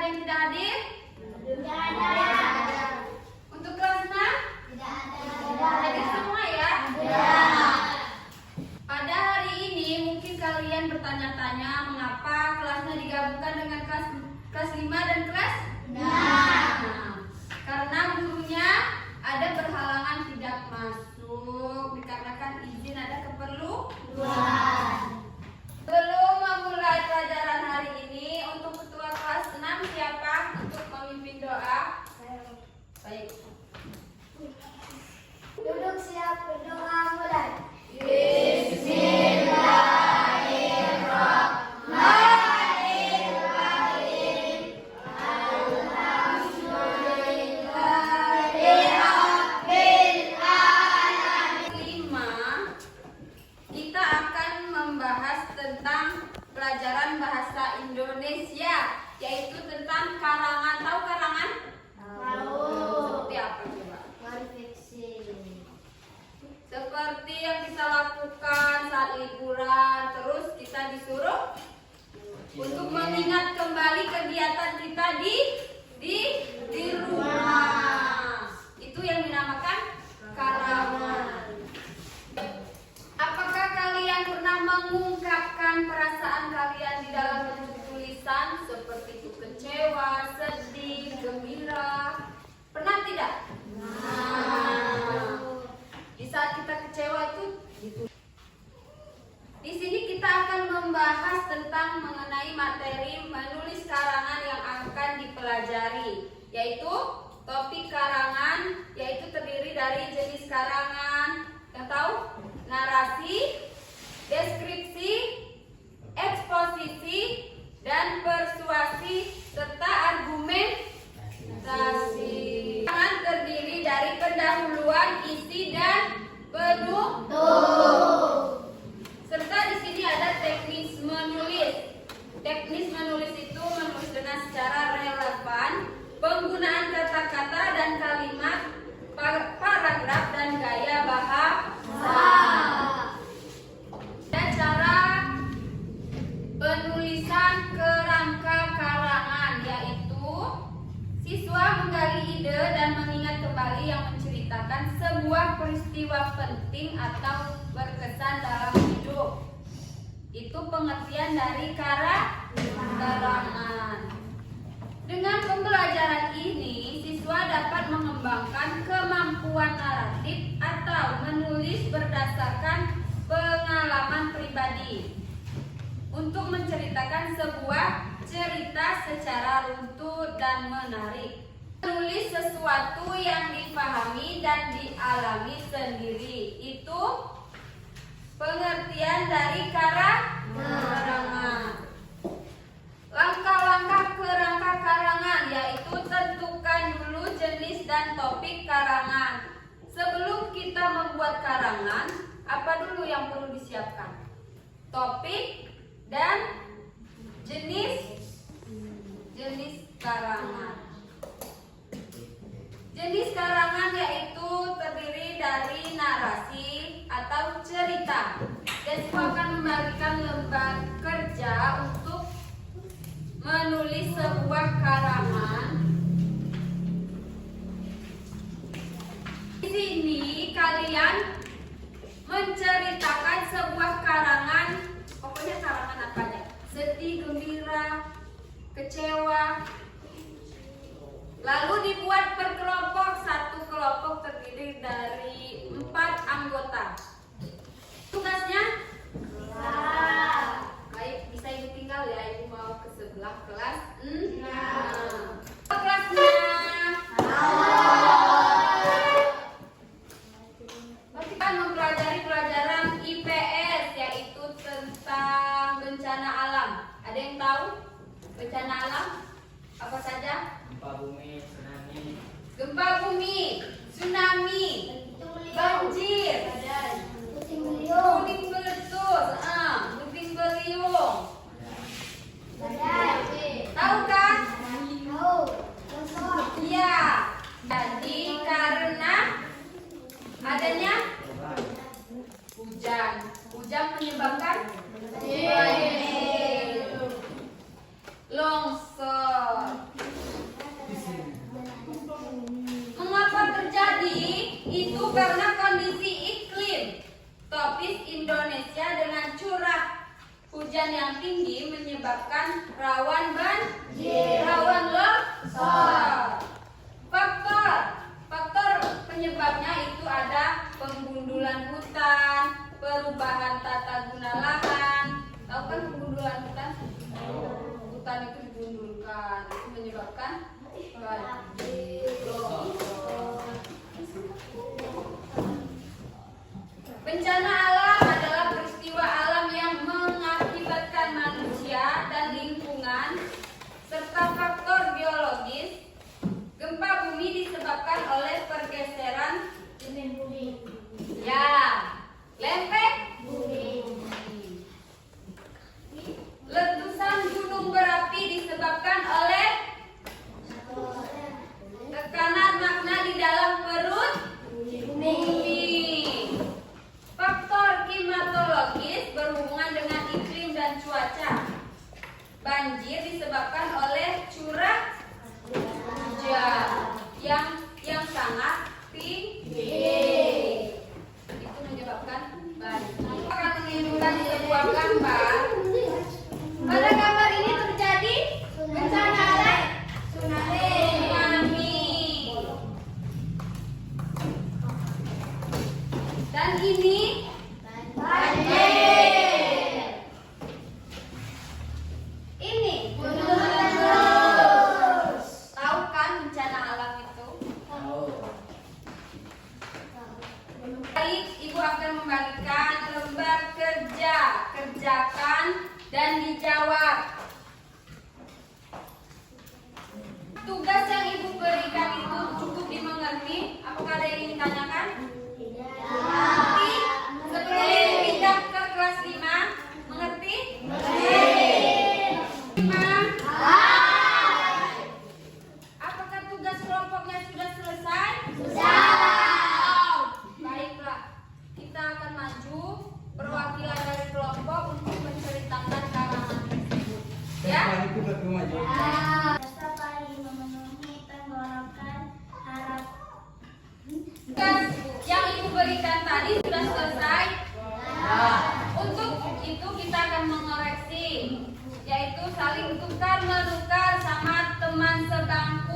ada yang tidak hadir? Tidak ada. Untuk kelas 6? Tidak ada. Hadir semua ya? Ada. Pada hari ini mungkin kalian bertanya-tanya mengapa kelasnya digabungkan dengan kelas 5 dan kelas 6. Karena gurunya ada berhalangan tidak masuk dikarenakan izin ada keperluan. Sebelum memulai pelajaran hari ini, untuk ketua kelas 6 siapa untuk memimpin doa? Baik. Duduk siap berdoa mulai. Kita akan membahas tentang pelajaran bahasa Indonesia, yaitu tentang karangan. Tahu karangan? Tahu. Seperti apa coba? Fiksi. Seperti yang kita lakukan saat liburan, terus kita disuruh untuk mengingat kembali kegiatan kita di rumah. Itu yang dinamakan karangan. Apakah kalian pernah mengungkapkan perasaan kalian di dalam bentuk tulisan seperti itu kecewa, sedih, gembira? Pernah tidak? Di saat kita kecewa itu ditulis. Di sini kita akan membahas tentang mengenai materi menulis karangan yang akan dipelajari, yaitu topik karangan, yaitu terdiri dari jenis karangan. Yang tahu? Narasi, deskripsi, eksposisi, dan persuasi serta argumentasi. Karangan terdiri dari pendahuluan, isi, dan penutup. Serta di sini ada teknis menulis. Teknis menulis itu menulis dengan secara relevan, penggunaan kata-kata dan kalimat, paragraf dan gaya bahasa. Dan cara penulisan kerangka karangan, yaitu siswa menggali ide dan mengingat kembali yang menceritakan sebuah peristiwa penting atau berkesan dalam hidup. Itu pengertian dari karangan. Dengan pembelajaran ini, siswa dapat mengembangkan kemampuan naratif atau menulis berdasarkan pengalaman pribadi untuk menceritakan sebuah cerita secara runtut dan menarik. Menulis sesuatu yang dipahami dan dialami sendiri. Itu pengertian dari karangan. Langkah-langkah kerangka karangan, yaitu tentukan dulu jenis dan topik karangan. Sebelum kita membuat karangan, apa dulu yang perlu disiapkan? Topik dan jenis karangan. Jenis karangan yaitu terdiri dari narasi atau cerita. Siswa akan membagikan lembar kerja untuk menulis sebuah karangan. Di sini kalian menceritakan sebuah karangan, pokoknya karangan apa aja? Sedih, gembira, kecewa. Lalu dibuat per kelompok. Satu kelompok terdiri dari 4 anggota. Tugasnya? Baik, bisa ibu tinggal ya, ibu mau ke sebelah kelas 6. Kelasnya? Kita mempelajari pelajaran IPS, yaitu tentang bencana alam. Ada yang tahu bencana alam? Apa saja? Gempa bumi, tsunami, banjir, Puting beliung. puting meletus, puting beliung. Tahukah? Tahu. Longsor. Iya. Jadi karena adanya hujan menyebabkan banjir, longsor. tropis Indonesia dengan curah hujan yang tinggi menyebabkan rawan banjir, rawan longsor. Faktor penyebabnya itu ada penggundulan hutan, perubahan tata guna lahan. Tahu kan penggundulan hutan? Hutan itu digundulkan, itu menyebabkan banjir. Bencana alam adalah peristiwa alam yang mengakibatkan manusia dan lingkungan serta faktor biologis. Gempa bumi disebabkan oleh pergeseran bumi. ya, lempeng Bumi. letusan gunung berapi disebabkan oleh tekanan magma di dalam perut Bumi. Faktor klimatologis berhubungan dengan iklim dan cuaca. Banjir disebabkan oleh curah hujan yang sangat tinggi. Itu menyebabkan banjir. Akan menunjukkan sebuah gambar. Pada gambar ini terjadi bencana alam tsunami. Dan ini banjir. Ini gunung meletus. Tahu kan bencana alam itu? Baik, Ibu akan membagikan lembar kerja. Kerjakan dan dijawab. Tugas yang Ibu berikan itu cukup dimengerti? Apakah ada yang ingin ditanyakan? Mengerti? Sebelum pindah ke kelas 5, mengerti? Apakah tugas kelompoknya sudah selesai? Baiklah, kita akan maju perwakilan dari kelompok untuk menceritakan karangan tersebut. Ya? Rasa paling memenuhi tenggorokan harap. Tugas yang Ibu berikan tadi sudah selesai. Untuk itu kita akan mengoreksi, yaitu saling tukar menukar sama teman sebangku.